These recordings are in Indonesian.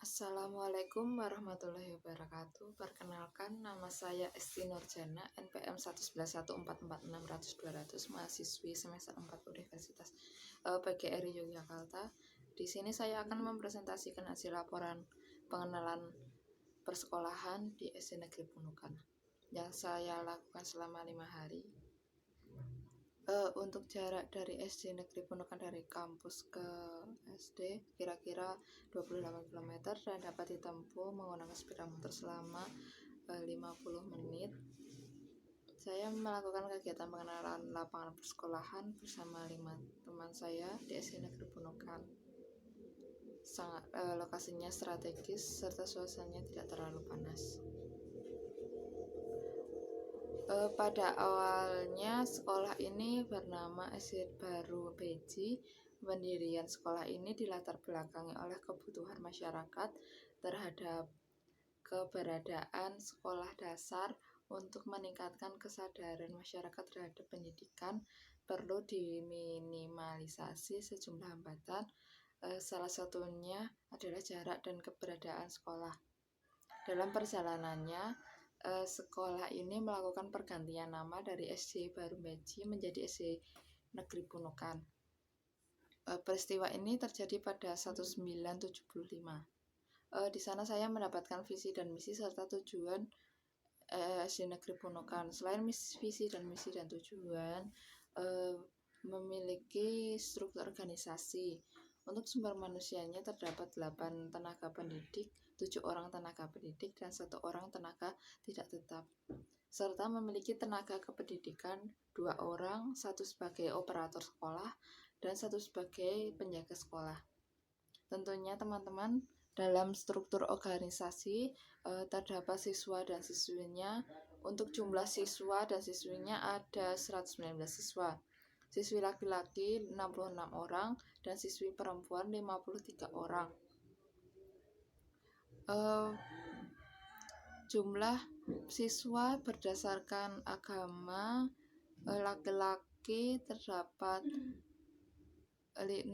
Assalamualaikum warahmatullahi wabarakatuh. Perkenalkan, nama saya Esti Nurjana, NPM 111144600 mahasiswi semester 4 Universitas PGRI Yogyakarta. Di sini saya akan mempresentasikan hasil laporan pengenalan persekolahan di SD Negeri Punukan yang saya lakukan selama 5 hari. Untuk jarak dari SD Negeri Punukan dari kampus ke SD kira-kira 28 km dan dapat ditempuh menggunakan sepeda motor selama 50 menit. Saya melakukan kegiatan pengenalan lapangan persekolahan bersama 5 teman saya di SD Negeri Punukan. Lokasinya strategis serta suasananya tidak terlalu panas. Pada awalnya sekolah ini bernama SD Baru Beji. Pendirian sekolah ini dilatar belakangi oleh kebutuhan masyarakat terhadap keberadaan sekolah dasar. Untuk meningkatkan kesadaran masyarakat terhadap pendidikan perlu diminimalisasi sejumlah hambatan. Salah satunya adalah jarak dan keberadaan sekolah. Dalam perjalanannya, sekolah ini melakukan pergantian nama dari SD Baru Beji menjadi SD Negeri Punukan. Peristiwa ini terjadi pada 1975. Di sana saya mendapatkan visi dan misi serta tujuan SD Negeri Punukan. Selain visi dan misi dan tujuan, memiliki struktur organisasi. Untuk sumber manusianya terdapat 8 tenaga pendidik, 7 orang tenaga pendidik, dan 1 orang tenaga tidak tetap. Serta memiliki tenaga kependidikan 2 orang, 1 sebagai operator sekolah, dan 1 sebagai penjaga sekolah. Tentunya teman-teman, dalam struktur organisasi terdapat siswa dan siswinya. Untuk jumlah siswa dan siswinya ada 119 siswa. Siswi laki-laki 66 orang dan siswi perempuan 53 orang. Jumlah siswa berdasarkan agama, laki-laki terdapat 64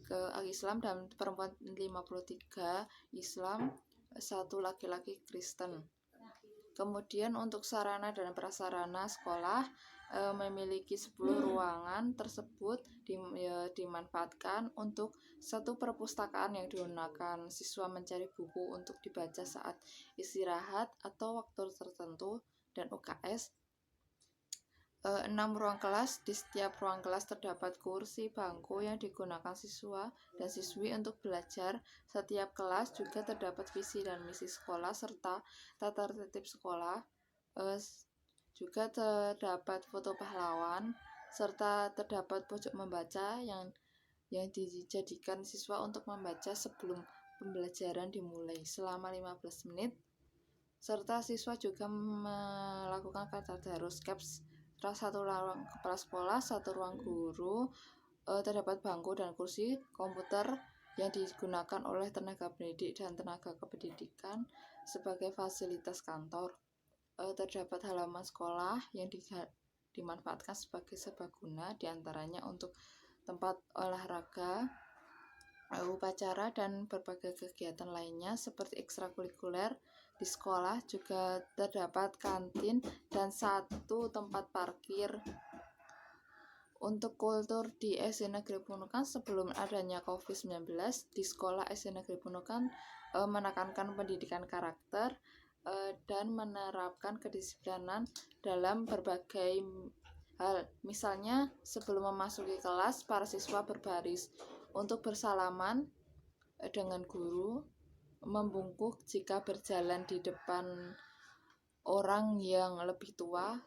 ke Islam dan perempuan 53 Islam, 1 laki-laki Kristen. Kemudian untuk sarana dan prasarana sekolah memiliki 10 ruangan tersebut dimanfaatkan untuk 1 perpustakaan yang digunakan siswa mencari buku untuk dibaca saat istirahat atau waktu tertentu, dan UKS. 6 ruang kelas. Di setiap ruang kelas terdapat kursi, bangku yang digunakan siswa dan siswi untuk belajar. Setiap kelas juga terdapat visi dan misi sekolah serta tata tertib sekolah. Juga terdapat foto pahlawan serta terdapat pojok membaca yang dijadikan siswa untuk membaca sebelum pembelajaran dimulai selama 15 menit. Serta siswa juga melakukan tadarus caps. 1 ruang kepala sekolah, 1 ruang guru, terdapat bangku dan kursi, komputer yang digunakan oleh tenaga pendidik dan tenaga kependidikan sebagai fasilitas kantor. Terdapat halaman sekolah yang dimanfaatkan sebagai serbaguna, diantaranya untuk tempat olahraga, upacara, dan berbagai kegiatan lainnya seperti ekstrakurikuler. Di sekolah juga terdapat kantin dan 1 tempat parkir. Untuk kultur di SD Negeri Punukan sebelum adanya COVID-19, di sekolah SD Negeri Punukan menekankan pendidikan karakter dan menerapkan kedisiplinan dalam berbagai hal. Misalnya, sebelum memasuki kelas, para siswa berbaris untuk bersalaman dengan guru, membungkuk jika berjalan di depan orang yang lebih tua,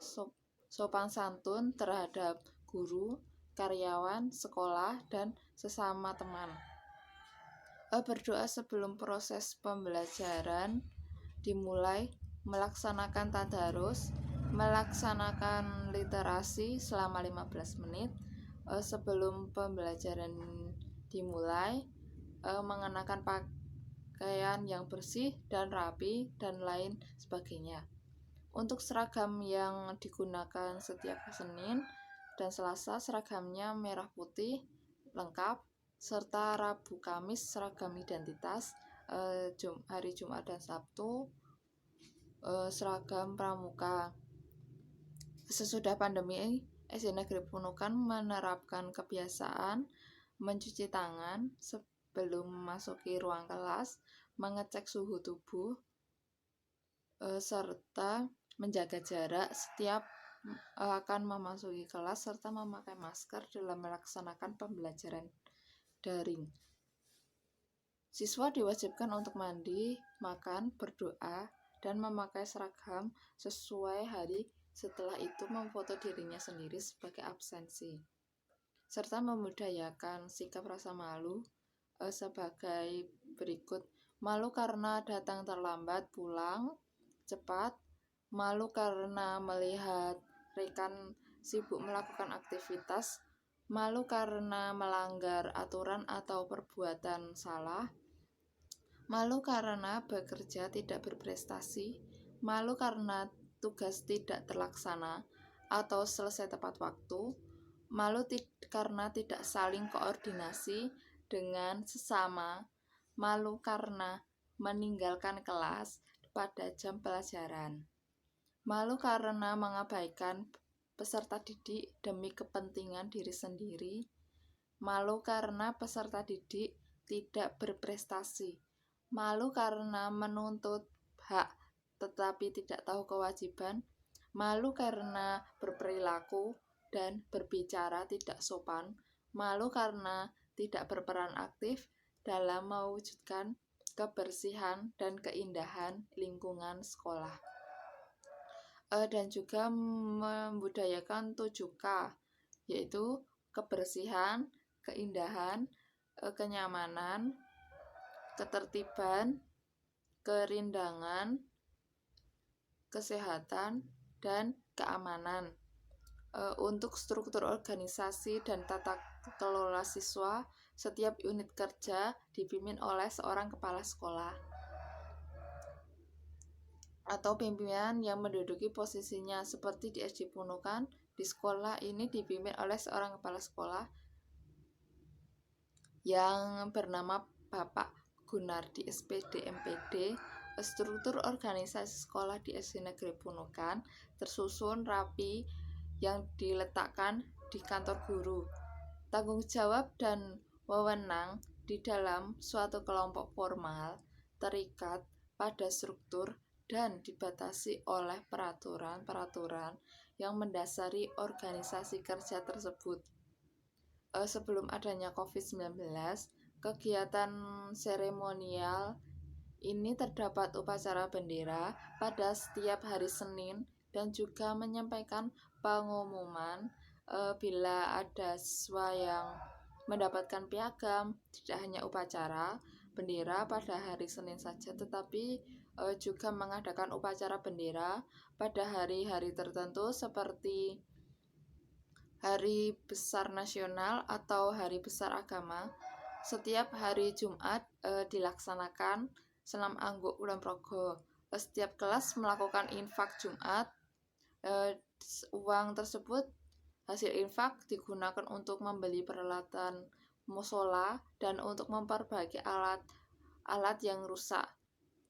sopan santun terhadap guru, karyawan, sekolah, dan sesama teman. Berdoa sebelum proses pembelajaran dimulai, melaksanakan tadarus, melaksanakan literasi selama 15 menit sebelum pembelajaran dimulai, mengenakan pakaian yang bersih dan rapi, dan lain sebagainya. Untuk seragam yang digunakan setiap Senin dan Selasa, seragamnya merah putih lengkap, serta Rabu Kamis seragam identitas. hari Jumat dan Sabtu seragam pramuka. Sesudah pandemi, SD Negeri Punukan menerapkan kebiasaan mencuci tangan sebelum memasuki ruang kelas, mengecek suhu tubuh, serta menjaga jarak setiap akan memasuki kelas, serta memakai masker dalam melaksanakan pembelajaran daring. Siswa diwajibkan untuk mandi, makan, berdoa, dan memakai seragam sesuai hari. Setelah itu memfoto dirinya sendiri sebagai absensi, serta membudayakan sikap rasa malu sebagai berikut: malu karena datang terlambat pulang cepat, malu karena melihat rekan sibuk melakukan aktivitas, malu karena melanggar aturan atau perbuatan salah, malu karena bekerja tidak berprestasi, malu karena tugas tidak terlaksana atau selesai tepat waktu, malu karena tidak saling koordinasi dengan sesama, malu karena meninggalkan kelas pada jam pelajaran, malu karena mengabaikan peserta didik demi kepentingan diri sendiri, malu karena peserta didik tidak berprestasi, malu karena menuntut hak tetapi tidak tahu kewajiban, malu karena berperilaku dan berbicara tidak sopan, malu karena tidak berperan aktif dalam mewujudkan kebersihan dan keindahan lingkungan sekolah. Dan juga membudayakan 7K, yaitu kebersihan, keindahan, kenyamanan, ketertiban, kerindangan, kesehatan, dan keamanan. Untuk struktur organisasi dan tata kelola siswa, setiap unit kerja dipimpin oleh seorang kepala sekolah atau pimpinan yang menduduki posisinya. Seperti di SD Punukan, di sekolah ini dipimpin oleh seorang kepala sekolah yang bernama Bapak Gunardi SPD MPD. Struktur organisasi sekolah di SD Negeri Punukan tersusun rapi yang diletakkan di kantor guru. Tanggung jawab dan wewenang di dalam suatu kelompok formal terikat pada struktur dan dibatasi oleh peraturan-peraturan yang mendasari organisasi kerja tersebut. Sebelum adanya COVID-19, kegiatan seremonial ini terdapat upacara bendera pada setiap hari Senin dan juga menyampaikan pengumuman bila ada siswa yang mendapatkan piagam. Tidak hanya upacara bendera pada hari Senin saja, tetapi juga mengadakan upacara bendera pada hari-hari tertentu seperti Hari Besar Nasional atau Hari Besar Agama. Setiap hari Jumat dilaksanakan Senam Angguk Kulon Progo. Setiap kelas melakukan infak Jumat. Uang tersebut, hasil infak, digunakan untuk membeli peralatan musola dan untuk memperbaiki alat yang rusak.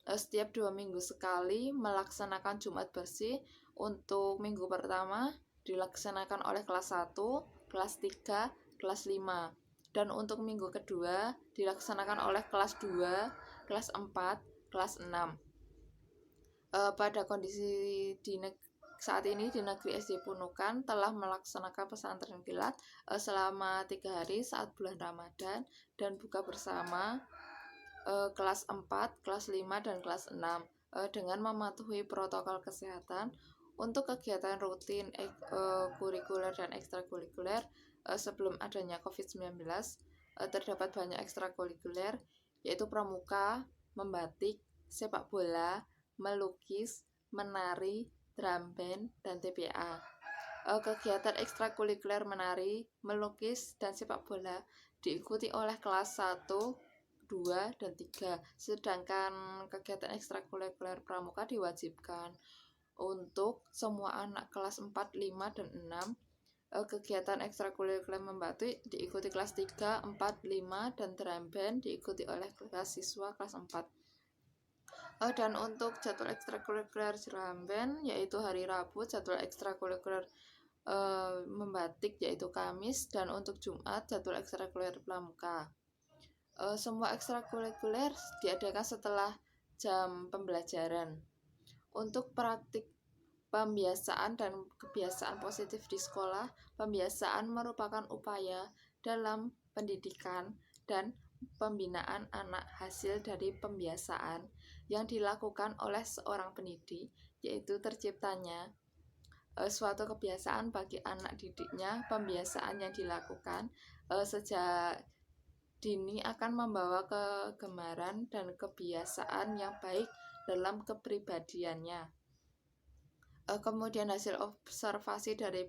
Setiap 2 minggu sekali melaksanakan Jumat bersih. Untuk minggu pertama dilaksanakan oleh kelas 1, kelas 3, kelas 5. Dan untuk minggu kedua dilaksanakan oleh kelas 2, kelas 4, kelas 6. Pada kondisi saat ini di negeri SD Punukan telah melaksanakan pesantren kilat selama 3 hari saat bulan Ramadan dan buka bersama kelas 4, kelas 5, dan kelas 6 dengan mematuhi protokol kesehatan. Untuk kegiatan rutin kurikuler dan ekstrakurikuler sebelum adanya COVID-19 terdapat banyak ekstrakurikuler, yaitu pramuka, membatik, sepak bola, melukis, menari, drum band, dan TPA. Kegiatan ekstrakurikuler menari, melukis, dan sepak bola diikuti oleh kelas 1, 2, dan 3. Sedangkan kegiatan ekstrakurikuler pramuka diwajibkan untuk semua anak kelas 4, 5, dan 6 Kegiatan ekstrakurikuler membatik diikuti kelas 3, 4, 5, dan drum band diikuti oleh kelas siswa kelas 4. Dan untuk jadwal ekstrakurikuler drum band yaitu hari Rabu jadwal ekstrakurikuler membatik yaitu Kamis, dan untuk Jumat jadwal ekstrakurikuler pramuka. Semua ekstrakurikuler diadakan setelah jam pembelajaran. Untuk praktik pembiasaan dan kebiasaan positif di sekolah, pembiasaan merupakan upaya dalam pendidikan dan pembinaan anak hasil dari pembiasaan yang dilakukan oleh seorang pendidik, yaitu terciptanya suatu kebiasaan bagi anak didiknya. Pembiasaan yang dilakukan sejak dini akan membawa kegemaran dan kebiasaan yang baik dalam kepribadiannya. Kemudian hasil observasi dari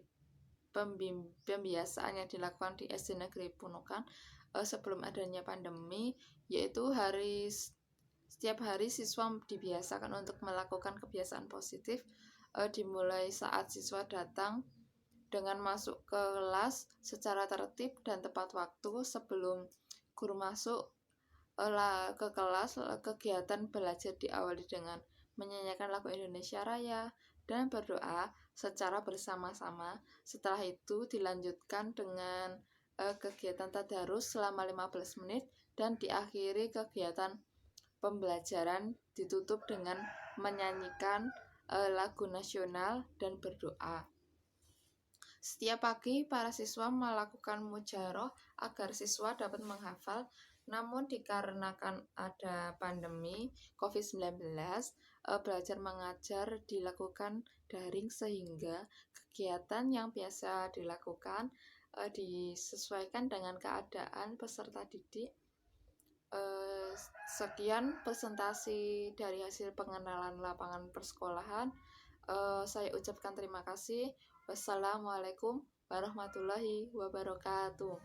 pembiasaan yang dilakukan di SD Negeri Punukan sebelum adanya pandemi, yaitu setiap hari siswa dibiasakan untuk melakukan kebiasaan positif, dimulai saat siswa datang dengan masuk ke kelas secara tertib dan tepat waktu. Sebelum guru masuk ke kelas, kegiatan belajar diawali dengan menyanyikan lagu Indonesia Raya dan berdoa secara bersama-sama. Setelah itu dilanjutkan dengan kegiatan tadarus selama 15 menit dan diakhiri kegiatan pembelajaran ditutup dengan menyanyikan lagu nasional dan berdoa. Setiap pagi para siswa melakukan mujaroh agar siswa dapat menghafal. Namun dikarenakan ada pandemi COVID-19, belajar mengajar dilakukan daring sehingga kegiatan yang biasa dilakukan disesuaikan dengan keadaan peserta didik. Sekian presentasi dari hasil pengenalan lapangan persekolahan. Saya ucapkan terima kasih. Wassalamualaikum warahmatullahi wabarakatuh.